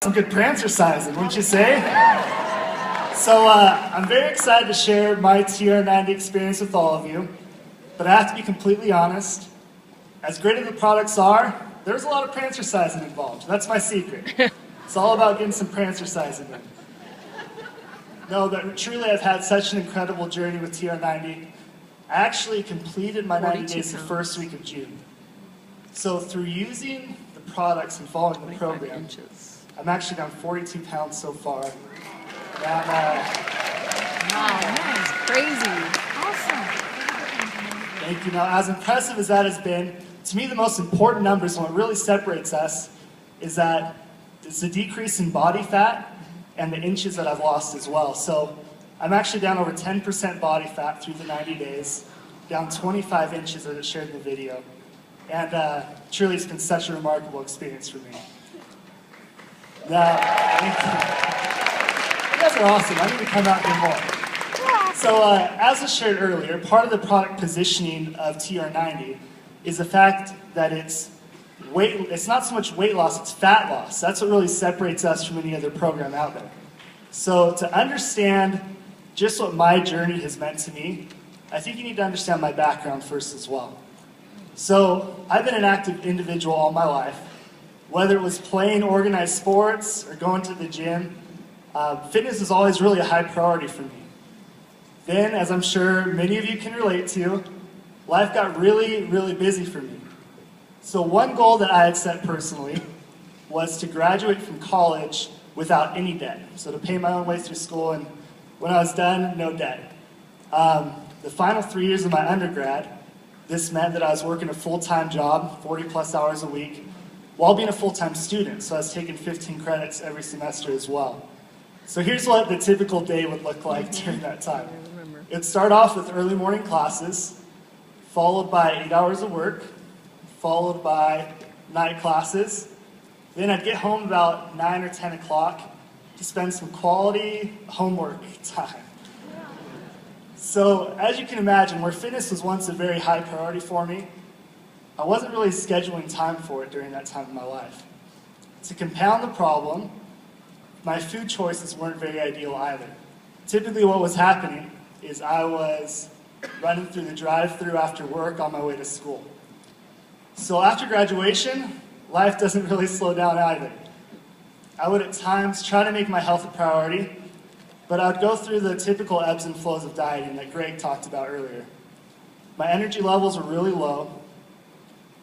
Some good prancercising, wouldn't you say? So I'm very excited to share my TR90 experience with all of you, but I have to be completely honest. As great as the products are, there's a lot of prancercising involved. That's my secret. It's all about getting some prancercising in. No, but truly I've had such an incredible journey with TR90. I actually completed my 90 days the first week of June. So through using the products and following the program, I'm actually down 42 pounds so far. And, wow, that is crazy. Awesome. Thank you. Now, as impressive as that has been, to me the most important numbers and what really separates us is that it's the decrease in body fat and the inches that I've lost as well. So I'm actually down over 10% body fat through the 90 days, down 25 inches as it shared in the video. And truly it's been such a remarkable experience for me. Now, thank you. You guys are awesome. I need to come out here more. So as I shared earlier, part of the product positioning of TR90 is the fact that it's not so much weight loss, it's fat loss. That's what really separates us from any other program out there. So to understand just what my journey has meant to me, I think you need to understand my background first as well. So I've been an active individual all my life. Whether it was playing organized sports or going to the gym, fitness is always really a high priority for me. Then, as I'm sure many of you can relate to, life got really, really busy for me. So one goal that I had set personally was to graduate from college without any debt. So to pay my own way through school, and when I was done, no debt. The final 3 years of my undergrad, this meant that I was working a full-time job, 40 plus hours a week, while being a full-time student. So I was taking 15 credits every semester as well. So here's what the typical day would look like during that time. It'd start off with early morning classes, followed by 8 hours of work, followed by night classes. Then I'd get home about 9 or 10 o'clock to spend some quality homework time. So as you can imagine, where fitness was once a very high priority for me, I wasn't really scheduling time for it during that time of my life. To compound the problem, my food choices weren't very ideal either. Typically what was happening is I was running through the drive-thru after work on my way to school. So after graduation, life doesn't really slow down either. I would at times try to make my health a priority, but I would go through the typical ebbs and flows of dieting that Greg talked about earlier. My energy levels were really low.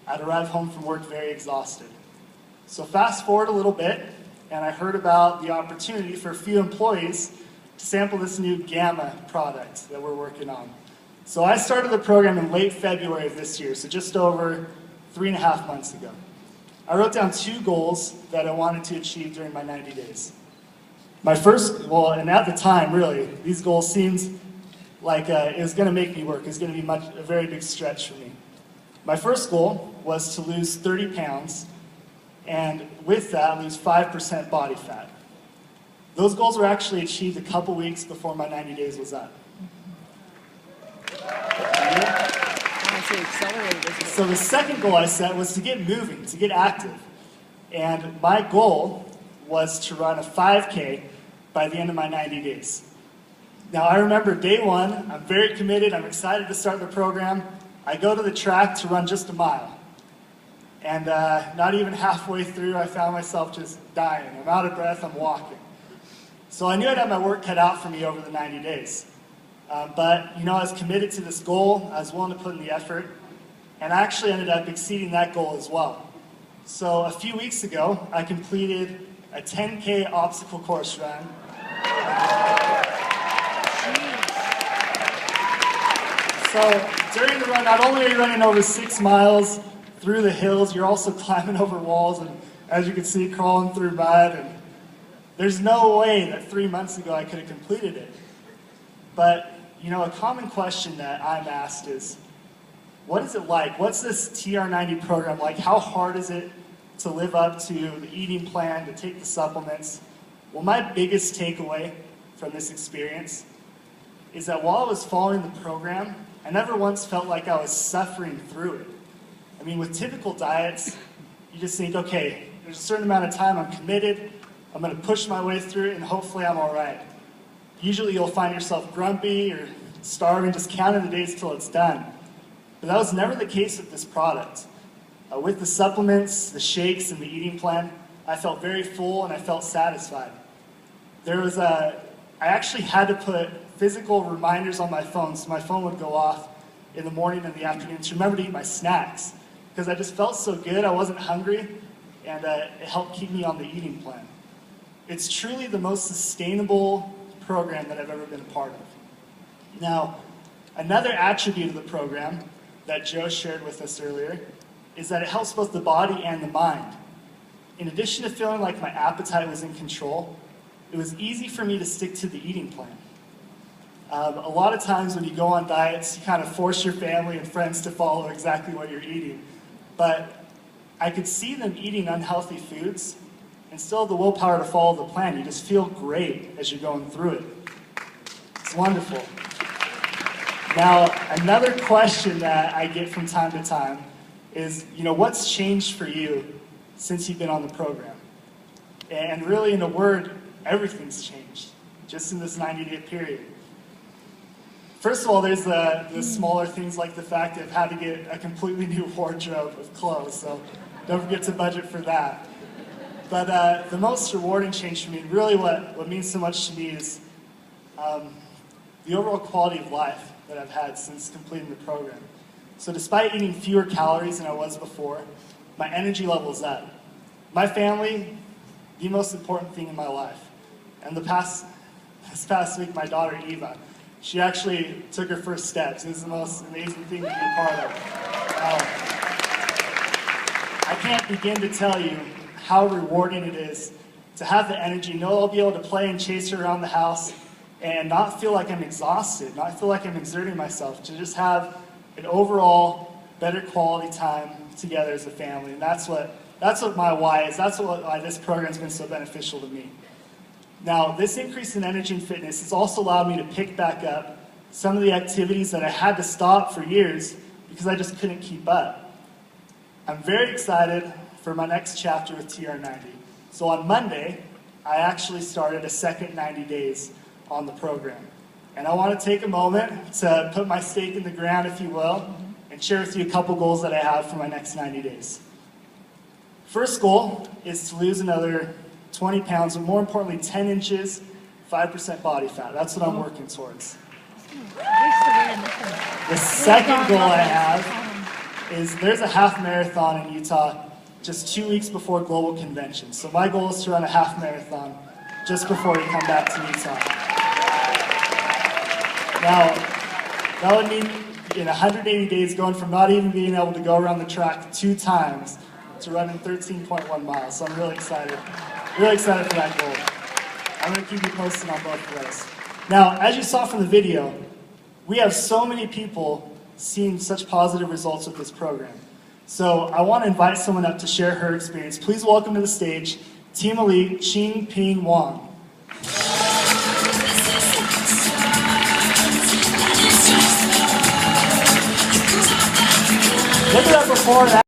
I'd arrive home from work very exhausted. So fast forward a little bit, and I heard about the opportunity for a few employees to sample this new Gamma product that we're working on. So I started the program in late February of this year, so just over 3.5 months ago. I wrote down 2 goals that I wanted to achieve during my 90 days. My first, and at the time, really, these goals seemed like it was going to make me work. It was going to be a very big stretch for me. My first goal was to lose 30 pounds, and with that, lose 5% body fat. Those goals were actually achieved a couple weeks before my 90 days was up. So the second goal I set was to get moving, to get active. And my goal was to run a 5K by the end of my 90 days. Now I remember day one, I'm very committed, I'm excited to start the program. I go to the track to run just a mile. And not even halfway through, I found myself just dying. I'm out of breath, I'm walking. So I knew I'd have my work cut out for me over the 90 days. But I was committed to this goal, I was willing to put in the effort, and I actually ended up exceeding that goal as well. So a few weeks ago, I completed a 10K obstacle course run. So during the run, not only are you running over 6 miles through the hills, you're also climbing over walls and, as you can see, crawling through mud. And there's no way that 3 months ago I could have completed it. But, a common question that I'm asked is, what is it like? What's this TR90 program like? How hard is it to live up to the eating plan, to take the supplements? Well, my biggest takeaway from this experience is that while I was following the program, I never once felt like I was suffering through it. I mean, with typical diets, you just think, okay, there's a certain amount of time I'm committed, I'm going to push my way through it, and hopefully I'm all right. Usually you'll find yourself grumpy or starving, just counting the days till it's done. But that was never the case with this product. With the supplements, the shakes, and the eating plan, I felt very full and I felt satisfied. I actually had to put physical reminders on my phone, so my phone would go off in the morning and the afternoon to remember to eat my snacks, because I just felt so good, I wasn't hungry, and it helped keep me on the eating plan. It's truly the most sustainable program that I've ever been a part of. Now, another attribute of the program that Joe shared with us earlier is that it helps both the body and the mind. In addition to feeling like my appetite was in control, it was easy for me to stick to the eating plan. A lot of times when you go on diets, you kind of force your family and friends to follow exactly what you're eating. But I could see them eating unhealthy foods and still have the willpower to follow the plan. You just feel great as you're going through it. It's wonderful. Now, another question that I get from time to time is, what's changed for you since you've been on the program? And really, in a word, everything's changed just in this 90-day period. First of all, there's the smaller things like the fact that I've had to get a completely new wardrobe of clothes, so don't forget to budget for that. But the most rewarding change for me, and really what means so much to me, is the overall quality of life that I've had since completing the program. So despite eating fewer calories than I was before, my energy level's up. My family, the most important thing in my life. And this past week, my daughter Eva, she actually took her first steps. It was the most amazing thing to be a part of. I can't begin to tell you how rewarding it is to have the energy, know I'll be able to play and chase her around the house and not feel like I'm exhausted, not feel like I'm exerting myself, to just have an overall better quality time together as a family. And that's what my why is. That's why this program's been so beneficial to me. Now, this increase in energy and fitness has also allowed me to pick back up some of the activities that I had to stop for years because I just couldn't keep up. I'm very excited for my next chapter with TR90. So on Monday, I actually started a second 90 days on the program. And I want to take a moment to put my stake in the ground, if you will, and share with you a couple goals that I have for my next 90 days. First goal is to lose another 20 pounds, but more importantly, 10 inches, 5% body fat. That's what I'm working towards. The second goal I have is there's a half marathon in Utah just 2 weeks before Global Convention. So my goal is to run a half marathon just before we come back to Utah. Now, that would mean in 180 days going from not even being able to go around the track 2 times to running 13.1 miles. So I'm really excited for that goal. I'm going to keep you posted on both of those. Now, as you saw from the video, we have so many people seeing such positive results with this program. So I want to invite someone up to share her experience. Please welcome to the stage Team Elite Ching Ping Wang. Look at that before and after.